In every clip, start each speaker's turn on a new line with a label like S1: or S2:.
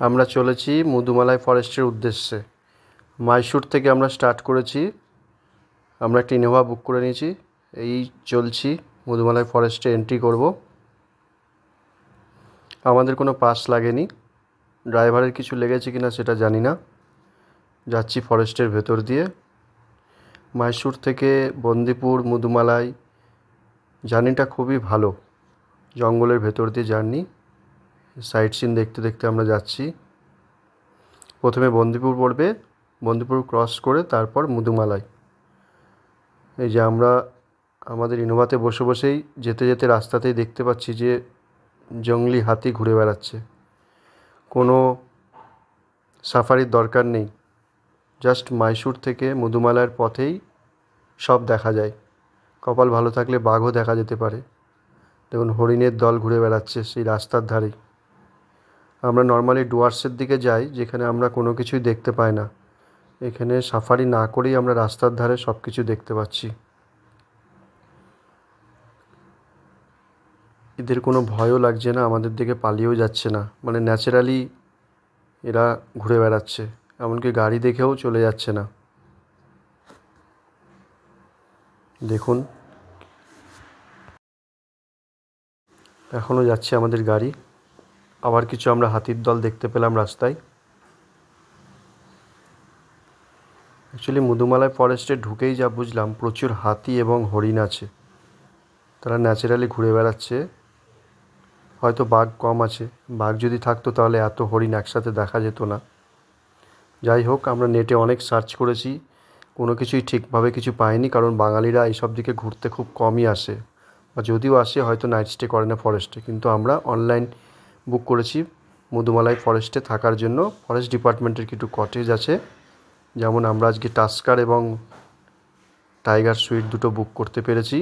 S1: আমরা চলেছি মুদুমালাই ফরেস্টের উদ্দেশ্যে। মাইসুর থেকে আমরা স্টার্ট করেছি। আমরা একটা ইনোভা বুক করে নিয়েছি। এই চলছি, মুদুমালাই ফরেস্টে এন্ট্রি করব। আমাদের কোনো পাস লাগেনি। ড্রাইভারের কিছু লেগেছে কিনা সেটা জানি না। যাচ্ছি ফরেস্টের ভেতর দিয়ে। মাইসুর থেকে বন্দিপুর মুদুমালাই জার্নিটা খুবই ভালো। জঙ্গলের ভেতর দিয়ে জার্নি, সাইট সিন দেখতে দেখতে আমরা যাচ্ছি। প্রথমে বন্দিপুর পড়বে, বন্দিপুর ক্রস করে তারপর মুদুমালাই। এই যে আমরা আমাদের ইনোভাতে বসে বসেই যেতে যেতে রাস্তাতেই দেখতে পাচ্ছি যে জঙ্গলি হাতি ঘুরে বেড়াচ্ছে। কোনো সাফারির দরকার নেই, জাস্ট মাইসুর থেকে মুদুমালাইয়ের পথেই সব দেখা যায়। কপাল ভালো থাকলে বাঘও দেখা যেতে পারে। দেখুন হরিণের দল ঘুরে বেড়াচ্ছে সেই রাস্তার ধারেই। আমরা নর্মালি ডুয়ার্সের দিকে যাই, যেখানে আমরা কোনো কিছুই দেখতে পাই না। এখানে সাফারি না করেই আমরা রাস্তার ধারে সব কিছু দেখতে পাচ্ছি। এদের কোনো ভয়ও লাগছে না, আমাদের দিকে পালিয়েও যাচ্ছে না, মানে ন্যাচারালি এরা ঘুরে বেড়াচ্ছে। এমনকি গাড়ি দেখেও চলে যাচ্ছে না। দেখুন এখনও যাচ্ছে আমাদের গাড়ি। আবার কিছু আমরা হাতির দল দেখতে পেলাম রাস্তায়। অ্যাকচুয়ালি মুদুমালাই ফরেস্টে ঢুকেই যা বুঝলাম, প্রচুর হাতি এবং হরিণ আছে। তারা ন্যাচারালি ঘুরে বেড়াচ্ছে। হয়তো বাঘ কম আছে, বাঘ যদি থাকতো তাহলে এত হরিণ একসাথে দেখা যেত না। যাই হোক, আমরা নেটে অনেক সার্চ করেছি, কোনো কিছুই ঠিকভাবে কিছু পাইনি, কারণ বাঙালিরা এইসব দিকে ঘুরতে খুব কমই আসে, বা যদিও আসে হয়তো নাইট স্টে করে না ফরেস্টে। কিন্তু আমরা অনলাইন বুক করেছি মুদুমালাই ফরেস্টে থাকার জন্য। ফরেস্ট ডিপার্টমেন্টের কিছু কটেজ আছে, যেমন আমরা আজকে টাস্কার এবং টাইগার সুইট দুটো বুক করতে পেরেছি,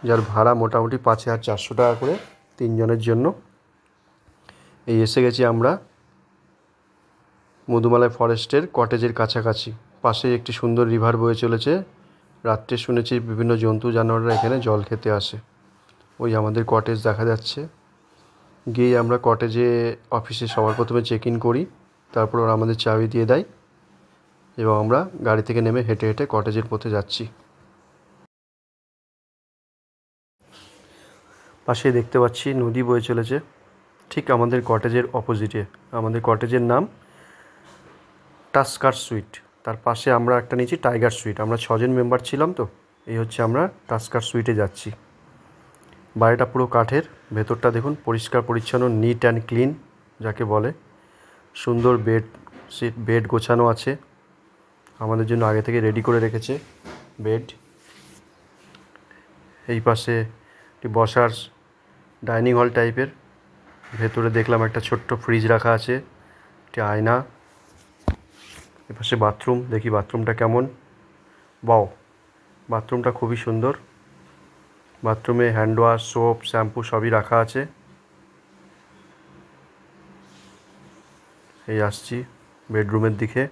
S1: যার ভাড়া মোটামুটি 5,400 টাকা করে 3 জনের জন্য। এই এসে গেছি আমরা মুদুমালাই ফরেস্টের কটেজের কাছাকাছি। পাশে একটি সুন্দর রিভার বয়ে চলেছে। রাত্রে শুনেছি বিভিন্ন জন্তু জানোয়াররা এখানে জল খেতে আসে। ওই আমাদের কটেজ দেখা যাচ্ছে। গিয়ে আমরা কটেজে অফিসে সবার প্রথমে চেক ইন করি, তারপর ওরা আমাদের চাবি দিয়ে দেয় এবং আমরা গাড়ি থেকে নেমে হেঁটে হেঁটে কটেজের পথে যাচ্ছি। পাশে দেখতে পাচ্ছি নদী বয়ে চলেছে, ঠিক আমাদের কটেজের অপোজিটে। আমাদের কটেজের নাম টাস্কার সুইট। তার পাশে আমরা একটা নিয়েছি টাইগার সুইট। আমরা 6 জন মেম্বার ছিলাম, তো এই হচ্ছে আমরা টাস্কার সুইটে যাচ্ছি। বাড়িটা পুরো কাঠের, ভেতরটা দেখুন পরিষ্কার পরিচ্ছন্ন, নিট অ্যান্ড ক্লিন যাকে বলে। সুন্দর বেড গোছানো আছে, আমাদের জন্য আগে থেকে রেডি করে রেখেছে বেড। এই পাশে একটি বসার ডাইনিং হল টাইপের। ভেতরে দেখলাম একটা ছোট্ট ফ্রিজ রাখা আছে, একটি আয়না। এপাশে বাথরুম, দেখি বাথরুমটা কেমন। বাও, বাথরুমটা খুবই সুন্দর। বাথরুমে হ্যান্ড ওয়াশ, সোপ, শ্যাম্পু সবই রাখা আছে। এই আসছি বেডরুমের দিকে।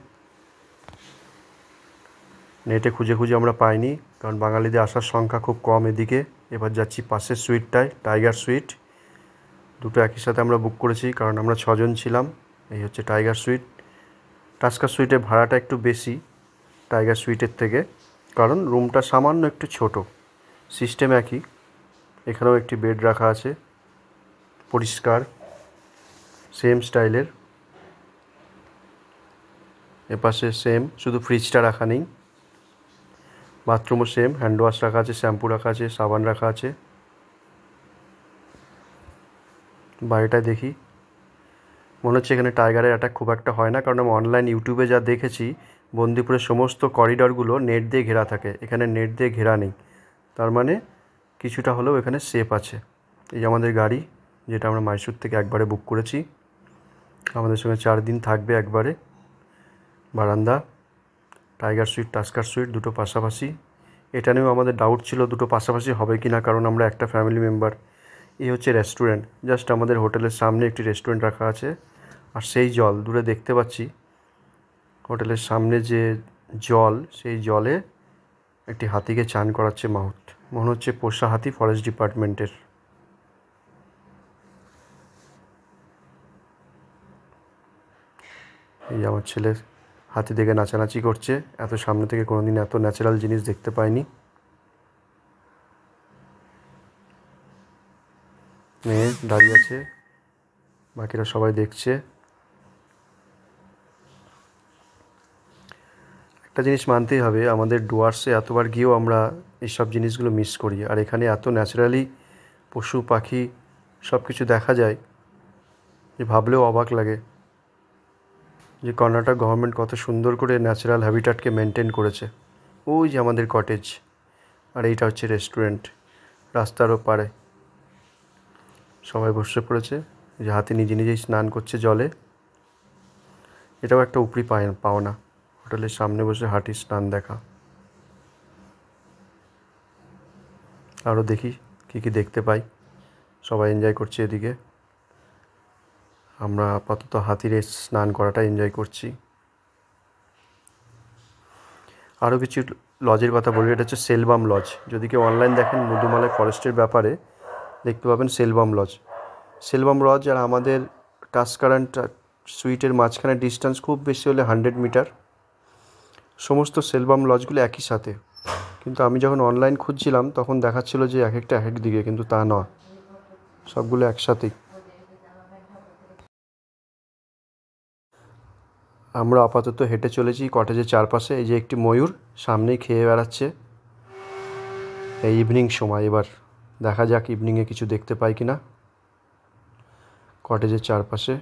S1: নেটে খুঁজে খুঁজে আমরা পাইনি, কারণ বাঙালিদের আসার সংখ্যা খুব কম এদিকে। এবার যাচ্ছি পাশের সুইটটায়, টাইগার সুইট। দুটো একই সাথে আমরা বুক করেছি, কারণ আমরা 6 জন ছিলাম। এই হচ্ছে টাইগার সুইট। টাস্কার সুইটের ভাড়াটা একটু বেশি টাইগার সুইটের থেকে, কারণ রুমটা সামান্য একটু ছোট। সিস্টেম একই, এখানেও একটি বেড রাখা আছে, পরিষ্কার, সেম স্টাইলের। এপাশে সেম, শুধু ফ্রিজটা রাখা নেই। বাথরুমও সেম, হ্যান্ড ওয়াশ রাখা আছে, শ্যাম্পু রাখা আছে, সাবান রাখা আছে। বাড়িটায় দেখি, মনে হচ্ছে এখানে টাইগারের অ্যাটাক খুব একটা হয় না, কারণ আমি অনলাইন ইউটিউবে যা দেখেছি, বন্দিপুরের সমস্ত করিডরগুলো নেট দিয়ে ঘেরা থাকে। এখানে নেট দিয়ে ঘেরা নেই, তার মানে কিছুটা হলেও এখানে সেফ আছে। এই আমাদের গাড়ি, যেটা আমরা মাইসুর থেকে একবারে বুক করেছি। আমাদের সঙ্গে 4 দিন থাকবে একবারে। বারান্দা, টাইগার সুইট, টাস্কার সুইট দুটো পাশাপাশি। এটা নিয়েও আমাদের ডাউট ছিল দুটো পাশাপাশি হবে কি না, কারণ আমরা একটা ফ্যামিলি মেম্বার। এই হচ্ছে রেস্টুরেন্ট, জাস্ট আমাদের হোটেলের সামনে একটি রেস্টুরেন্ট রাখা আছে। আর সেই জল দূরে দেখতে পাচ্ছি, হোটেলের সামনে যে জল, সেই জলে একটি হাতিকে চান করাচ্ছে মাহুত। মনে হচ্ছে পোষা হাতি ফরেস্ট ডিপার্টমেন্টের। এই আমার ছেলে হাতি দেখে নাচানাচি করছে, এত সামনে থেকে কোনোদিন এত ন্যাচারাল জিনিস দেখতে পাইনি। মেয়ে দাঁড়িয়ে আছে, বাকিরা সবাই দেখছে। একটা জিনিস মানতেই হবে, আমাদের ডুয়ার্সে এতবার গিয়েও আমরা এইসব জিনিসগুলো মিস করি, আর এখানে এত ন্যাচারালি পশু পাখি সব কিছু দেখা যায় যে ভাবলেও অবাক লাগে যে কর্ণাটক গভর্নমেন্ট কত সুন্দর করে ন্যাচারাল হ্যাবিটাটকে মেনটেন করেছে। ওই যে আমাদের কটেজ, আর এইটা হচ্ছে রেস্টুরেন্ট রাস্তার ওপারে। সবাই বসে পড়েছে, যে হাতি নিজে নিজেই স্নান করছে জলে। এটাও একটা উপরি পাওনা, হোটেলের সামনে বসে হাতির স্নান দেখা। আরও দেখি কী কী দেখতে পাই। সবাই এনজয় করছে এদিকে, আমরা আপাতত হাতির স্নান করাটা এনজয় করছি। আরও কিছু লজের কথা বলি, এটা হচ্ছে সেলবাম লজ। যদি কেউ অনলাইন দেখেন মুদুমালাই ফরেস্টের ব্যাপারে, দেখতে পাবেন সেলবাম লজ। সেলবাম লজ আর আমাদের টাস্কারান্ট সুইটের মাঝখানে ডিস্টেন্স খুব বেশি হলে 100 মিটার। সমস্ত সেলবাম লজগুলো একই সাথে, কিন্তু আমি যখন অনলাইন খুঁজছিলাম তখন দেখাচ্ছিল যে এক একটা এক এক দিকে, কিন্তু তা নয়, সবগুলো একসাথেই। আমরা আপাতত হেঁটে চলেছি কটেজের চারপাশে। এই যে একটি ময়ূর সামনেই খেয়ে বেড়াচ্ছে। এই ইভিনিং সময়, এবার দেখা যাক ইভিনিংয়ে কিছু দেখতে পাই কি না। কটেজের চারপাশে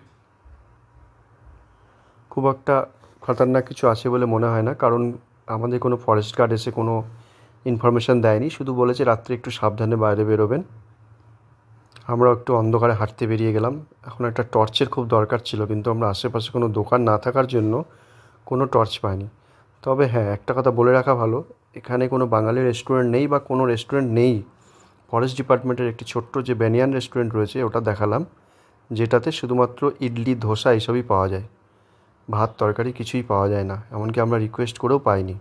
S1: খুব একটা খতরনাক কিছু আছে বলে মনে হয় না, কারণ আমাদের কোনো ফরেস্ট গার্ড এসে কোনো ইনফরমেশান দেয়নি, শুধু বলেছে রাত্রে একটু সাবধানে বাইরে বেরোবেন। আমরা একটু অন্ধকারে হাঁটতে বেরিয়ে গেলাম। এখন একটা টর্চের খুব দরকার ছিল, কিন্তু আমরা আশেপাশে কোনো দোকান না থাকার জন্য কোনো টর্চ পাইনি। তবে হ্যাঁ, একটা কথা বলে রাখা ভালো, এখানে কোনো বাঙালি রেস্টুরেন্ট নেই বা কোনো রেস্টুরেন্ট নেই। ফরেস্ট ডিপার্টমেন্টের একটি ছোট্ট যে বেনিয়ান রেস্টুরেন্ট রয়েছে ওটা দেখালাম, যেটাতে শুধুমাত্র ইডলি ধোসা এইসবই পাওয়া যায়, ভাত তরকারি কিছুই পাওয়া যায় না, এমনকি আমরা রিকোয়েস্ট করেও পাইনি।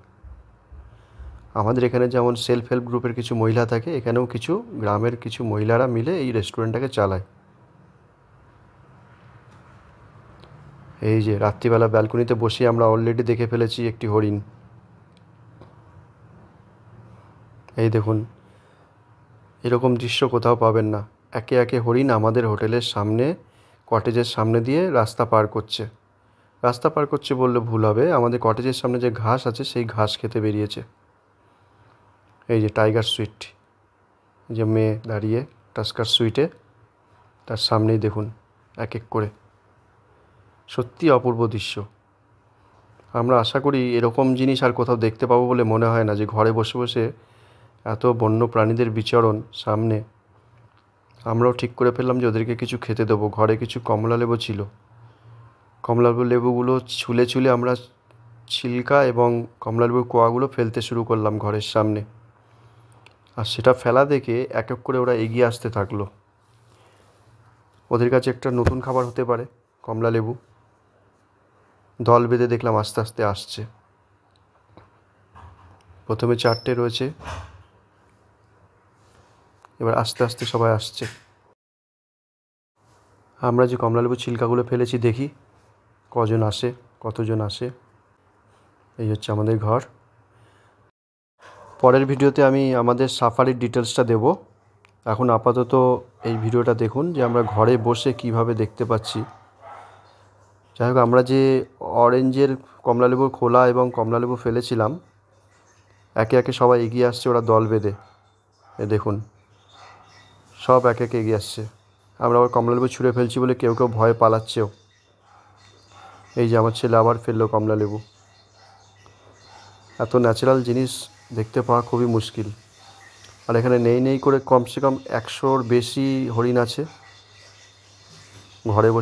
S1: আমাদের এখানে যেমন সেলফ হেল্প গ্রুপের কিছু মহিলা থাকে, এখানেও কিছু গ্রামের কিছু মহিলারা মিলে এই রেস্টুরেন্টটাকে চালায়। এই যে রাত্রিবেলা ব্যালকনিতে বসে আমরা অলরেডি দেখে ফেলেছি একটি হরিণ। এই দেখুন, এরকম দৃশ্য কোথাও পাবেন না। একে একে হরিণ আমাদের হোটেলের সামনে, কটেজের সামনে দিয়ে রাস্তা পার করছে। রাস্তা পার করছে বললে ভুল হবে, আমাদের কটেজের সামনে যে ঘাস আছে সেই ঘাস খেতে বেরিয়েছে। এই যে টাইগার সুইট, যে মেয়ে দাঁড়িয়ে টাস্কার সুইটে, তার সামনেই দেখুন এক এক করে। সত্যি অপূর্ব দৃশ্য। আমরা আশা করি এরকম জিনিস আর কোথাও দেখতে পাবো বলে মনে হয় না, যে ঘরে বসে বসে এত বন্য প্রাণীদের বিচরণ সামনে। আমরাও ঠিক করে ফেললাম যে ওদেরকে কিছু খেতে দেবো। ঘরে কিছু কমলা লেবু ছিল, কমলা লেবুগুলো ছুলে ছুলে আমরা ছিলকা এবং কমলা লেবুর কোয়াগুলো ফেলতে শুরু করলাম ঘরের সামনে। আর সেটা ফেলা দেখে এক এক করে ওরা এগিয়ে আসতে থাকলো। ওদের কাছে একটা নতুন খাবার হতে পারে কমলা লেবু। দল বেঁধে দেখলাম আস্তে আস্তে আসছে। প্রথমে 4টে রয়েছে, এবার আস্তে আস্তে সবাই আসছে। আমরা যে কমলালেবু ছিলকাগুলো ফেলেছি, দেখি কজন আসে, কতজন আসে। এই হচ্ছে আমাদের ঘর। পরের ভিডিওতে আমি আমাদের সাফারির ডিটেলসটা দেব। এখন আপাতত এই ভিডিওটা দেখুন যে আমরা ঘরে বসে কিভাবে দেখতে পাচ্ছি। যাই হোক, আমরা যে অরেঞ্জের কমলালেবুর খোলা এবং কমলালেবু ফেলেছিলাম, একে একে সবাই এগিয়ে আসছে ওরা দল বেঁধে। এ দেখুন, সব একে একে এগিয়ে আসছে। আমরা আবার কমলালেবু ছুঁড়ে ফেলছি বলে কেউ কেউ ভয়ে পালাচ্ছেও। এই যে আমার ছেলে আবার ফেললো কমলালেবু। এত ন্যাচারাল জিনিস দেখতে পাওয়া খুবই মুশকিল। আর এখানে নেই নেই করে কমসে কম 100-র বেশি হরিণ আছে ঘরে বসে।